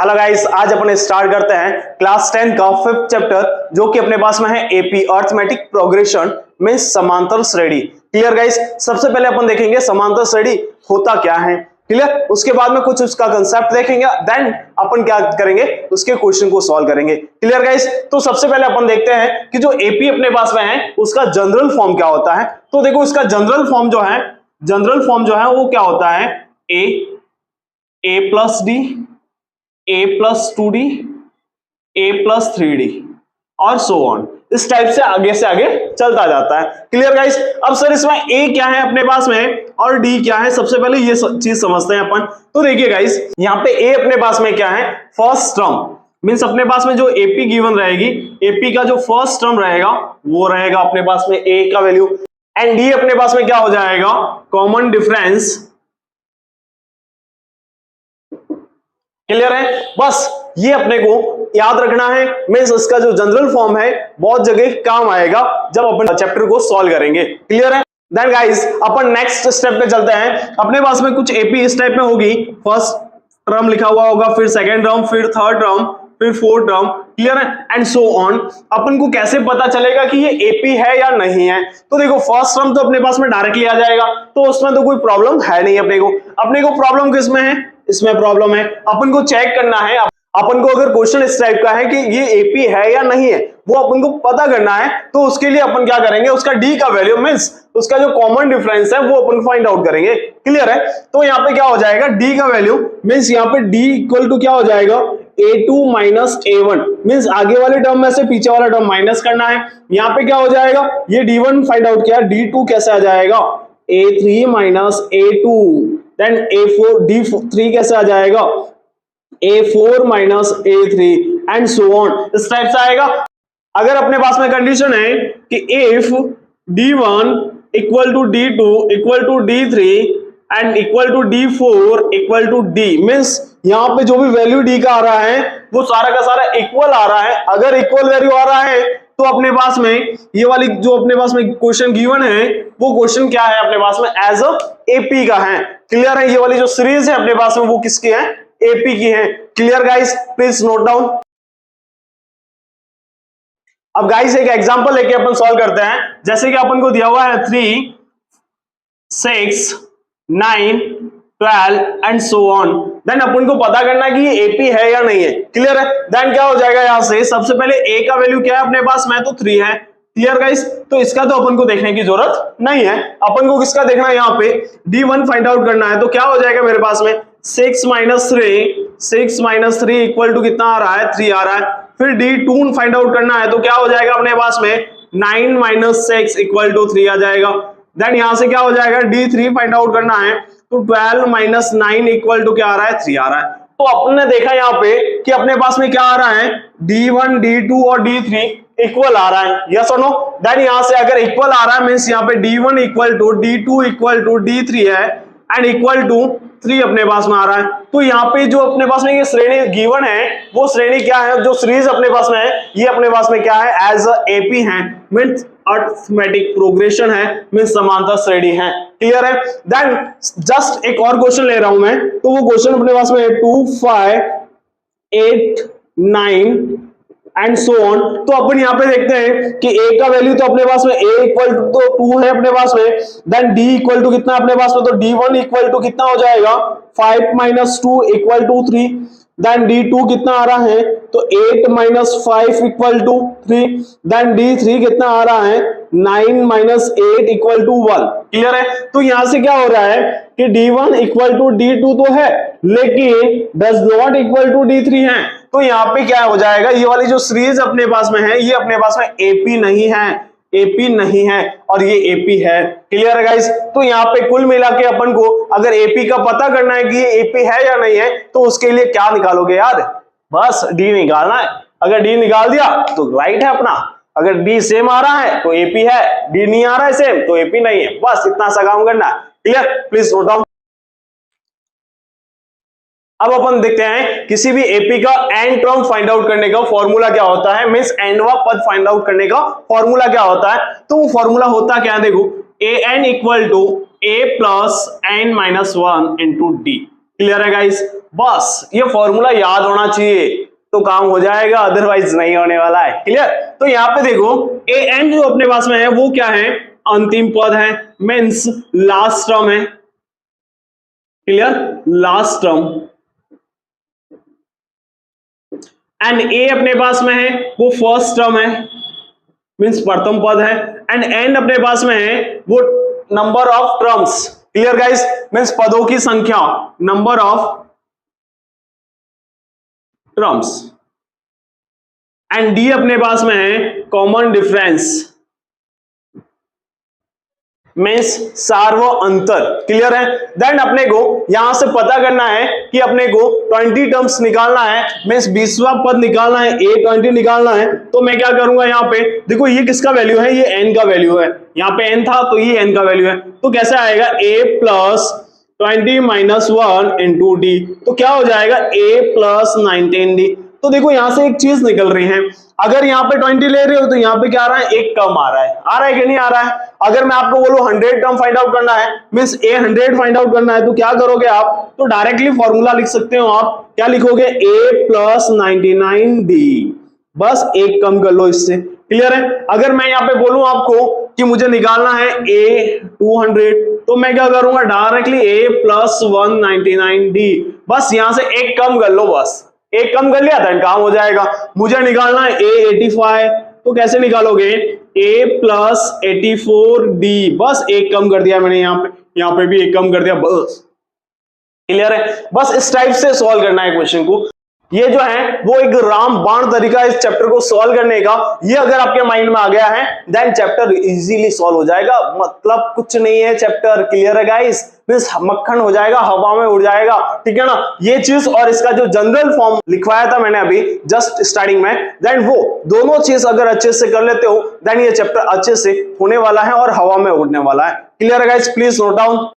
Hello guys, आज अपन start करते हैं क्लास 10 का 5th चैप्टर जो कि अपने पास में है एपी अर्थमेटिक प्रोग्रेशन में समांतर श्रेणी। क्लियर गाइस, सबसे पहले अपन देखेंगे समांतर श्रेणी होता क्या है। क्लियर, उसके बाद में कुछ उसका कंसेप्ट देखेंगे, देन अपन क्या करेंगे उसके क्वेश्चन को सॉल्व करेंगे। क्लियर गाइस, तो सबसे पहले अपन देखते हैं कि जो एपी अपने पास में है उसका जनरल फॉर्म क्या होता है। तो देखो इसका जनरल फॉर्म जो है वो क्या होता है, a plus d, a plus 2d, a plus 3d और सो ऑन, इस टाइप से आगे चलता जाता है। क्लियर गाइस, अब सर इसमें a क्या है अपने पास में और d क्या है, सबसे पहले ये चीज समझते हैं अपन। तो देखिए गाइस, यहाँ पे a अपने पास में क्या है, फर्स्ट टर्म मींस अपने पास में जो AP गिवन रहेगी, AP का जो फर्स्ट टर्म रहेगा वो रहेगा अपने पास में a का वैल्यू, एंड d अपने पास में क्या हो जाएगा, कॉमन डिफरेंस। क्लियर है, बस ये अपने को याद रखना है। मींस इसका जो जनरल फॉर्म है बहुत जगह काम आएगा जब अपन चैप्टर को सॉल्व करेंगे। क्लियर है, देन गाइस अपन नेक्स्ट स्टेप पे चलते हैं। अपने पास में कुछ एपी इस टाइप में होगी, फर्स्ट टर्म लिखा हुआ होगा, फिर सेकेंड टर्म, फिर थर्ड टर्म, फिर फोर्थ टर्म। क्लियर है, एंड सो ऑन। अपन को कैसे पता चलेगा कि ये एपी है या नहीं है, तो देखो फर्स्ट टर्म तो अपने पास में डायरेक्टली आ जाएगा, तो उसमें तो कोई प्रॉब्लम है नहीं। अपने को प्रॉब्लम किसमें है, इसमें प्रॉब्लम है। अपन को चेक करना है, अपन को अगर क्वेश्चन इस टाइप का है कि ये एपी है या नहीं है वो अपन को पता करना है, तो उसके लिए अपन क्या करेंगे, उसका डी का वैल्यू मींस उसका जो कॉमन डिफरेंस है वो अपन फाइंड आउट करेंगे। क्लियर है, तो यहाँ पे क्या हो जाएगा, डी का वैल्यू मींस यहाँ पे डी इक्वल टू क्या हो जाएगा, a2 माइनस a1 मींस आगे वाले टर्म में से पीछे वाला टर्म माइनस करना है। यहाँ पे क्या हो जाएगा, ये d1 फाइंड आउट किया, d2 कैसे आ जाएगा, a3 minus a2, then a4 d3 कैसे आ जाएगा, a4 minus a3 and so on, इस टाइप से आएगा। अगर अपने पास में कंडीशन है कि if d1 equal to d2 equal to d3 and equal to d4 equal to d means यहाँ पे जो भी वैल्यू d का आ रहा है वो सारा का सारा इक्वल आ रहा है। अगर इक्वल वैल्यू आ रहा है तो अपने पास में ये वाली जो अपने पास में क्वेश्चन गिवन है वो क्वेश्चन क्या है अपने पास में, एज अ एपी का है। क्लियर है, ये वाली जो सीरीज है अपने पास में वो किसकी है, एपी की है। Clear guys, please note down. अब गाइस एक एग्जांपल लेके अपन सॉल्व करते हैं। जैसे कि अपन को दिया हुआ है 3, 6, 9, 12 एंड सो ऑन, देन अपन को पता करना है कि ये एपी है या नहीं है। क्लियर है, देन क्या हो जाएगा, यहां से सबसे पहले ए का वैल्यू क्या है अपने पास में, तो 3 है। क्लियर गाइस, तो इसका तो अपन को देखने की जरूरत नहीं है, अपन को किसका देखना है, यहाँ पे d1 फाइंड आउट करना है। तो क्या हो जाएगा मेरे पास में 6 माइनस 3 इक्वल टू कितना आ रहा है, 3 आ रहा है। फिर d2 फाइंड आउट करना है, तो क्या हो जाएगा अपने पास में 9 माइनस 6 इक्वल टू 3 आ जाएगा। देन यहां से क्या हो जाएगा, d3 फाइंड आउट करना है, तो 12 माइनस 9 इक्वल टू क्या आ रहा है, 3 आ रहा है। तो अपन ने देखा यहाँ पे कि अपने पास में क्या आ रहा है, d1 d2 और d3 इक्वल आ रहा है, यस और नो। देन यहां से अगर इक्वल आ रहा है मींस यहाँ पे d1 equal to d2 equal to d3 है एंड इक्वल टू 3 अपने पास में आ रहा है। तो यहाँ पे जो अपने पास में ये श्रेणी गिवन है वो श्रेणी क्या है, जो सीरीज अपने पास में है ये अपने पास में क्या है, एज अ एपी है, मींस अर्थमेटिक प्रोग्रेशन है, मींस समांतर श्रेणी है। क्लियर है, देन जस्ट एक और क्वेश्चन ले रहा हूं मैं, तो वो क्वेश्चन अपने पास में 2, 5, 8, 9 एंड सो ऑन। तो अपन यहाँ पे देखते हैं कि a का वैल्यू तो अपने पास में a इक्वल टू 2 है अपने पास में, देन d इक्वल टू कितना अपने पास में, तो d1 इक्वल टू कितना हो जाएगा, 5 minus 2 equal to 3, then d2 कितना आ रहा है, तो 8 minus 5 equal to 3, then d3 कितना आ रहा है, 9 माइनस 8 इक्वल टू 1। क्लियर है, तो यहां से क्या हो रहा है कि d1 इक्वल टू d2 तो है लेकिन does not equal to d3 है। तो यहाँ पे क्या हो जाएगा, ये वाली जो सीरीज अपने पास में है ये अपने पास में एपी नहीं है और ये एपी है। क्लियर है गाइस, तो यहाँ पे कुल मिला के अपन को अगर एपी का पता करना है कि ये एपी है या नहीं है तो उसके लिए क्या निकालोगे यार, बस डी निकालना है। अगर डी निकाल दिया तो राइट है अपना, अगर डी सेम आ रहा है तो एपी है, डी नहीं आ रहा है सेम तो एपी नहीं है, बस इतना सा काम करना है। Clear, please note down. अब अपन देखते हैं किसी भी एपी का एंड टर्म फाइंड आउट करने का फॉर्मूला क्या होता है, मींस एंडवा पद फाइंड आउट करने का फॉर्मूला क्या होता है। तो वो फॉर्मूला होता क्या है, देखो an equal to a plus n minus 1 into d. Clear है गाइस? बस ये फॉर्मूला याद होना चाहिए तो काम हो जाएगा, अदरवाइज नहीं होने वाला है। क्लियर? तो यहाँ पे देखो ए एंड जो अपने पास में है वो क्या है, अंतिम पद है, मीन्स लास्ट टर्म है। क्लियर? Last term. एंड ए अपने पास में है वो फर्स्ट टर्म है, मीन्स प्रथम पद है। एंड एंड अपने पास में है वो number of terms. Clear guys? Means पदों की संख्या, number of terms. And D अपने पास में है कॉमन डिफरेंस, मीन्स सार्व अंतर। क्लियर है? देन अपने को यहां से पता करना है कि अपने को 20 टर्म्स निकालना है, मीन्स 20वां पद निकालना है, A20 निकालना है। तो मैं क्या करूंगा, यहाँ पे देखो ये किसका वैल्यू है, ये n का वैल्यू है। यहाँ पे n था तो ये n का वैल्यू है, तो कैसे आएगा A plus 20 minus 1 into D, तो क्या हो जाएगा A प्लस 19D। तो देखो यहां से एक चीज निकल रही है, अगर यहाँ पे 20 ले रहे हो तो यहाँ पे क्या आ रहा है, एक कम आ रहा है कि नहीं आ रहा है? अगर मैं आपको बोलूं 100 टर्म फाइंड आउट करना है, मींस A 100 फाइंड आउट करना है, तो क्या करोगे आप, तो डायरेक्टली फॉर्मूला लिख सकते हो आप, क्या लिखोगे, A प्लस 99D, बस एक कम कर लो इससे। क्लियर है? अगर मैं यहाँ पे बोलूं आपको कि मुझे निकालना है A 200, तो मैं क्या करूंगा, डायरेक्टली A प्लस 199D, बस यहां से एक कम कर लो, बस एक कम कर लिया था काम हो जाएगा। मुझे निकालना है A 85, तो कैसे निकालोगे, A प्लस 84D, बस एक कम कर दिया मैंने, यहाँ पे भी एक कम कर दिया, बस। क्लियर है? बस इस टाइप से सॉल्व करना है क्वेश्चन को। ये जो है वो एक रामबाण तरीका इस चैप्टर को सॉल्व करने का, ये अगर आपके माइंड में आ गया है देन चैप्टर इजीली सॉल्व हो जाएगा, मतलब कुछ नहीं है चैप्टर। क्लियर है गाइस? मींस मक्खन हो जाएगा, हवा में उड़ जाएगा, ठीक है ना? ये चीज और इसका जो जनरल फॉर्म लिखवाया था मैंने अभी जस्ट स्टार्टिंग में, देन वो दोनों चीज अगर अच्छे से कर लेते हो देन ये चैप्टर अच्छे से होने वाला है और हवा में उड़ने वाला है। क्लियर है गाइस? Please note down.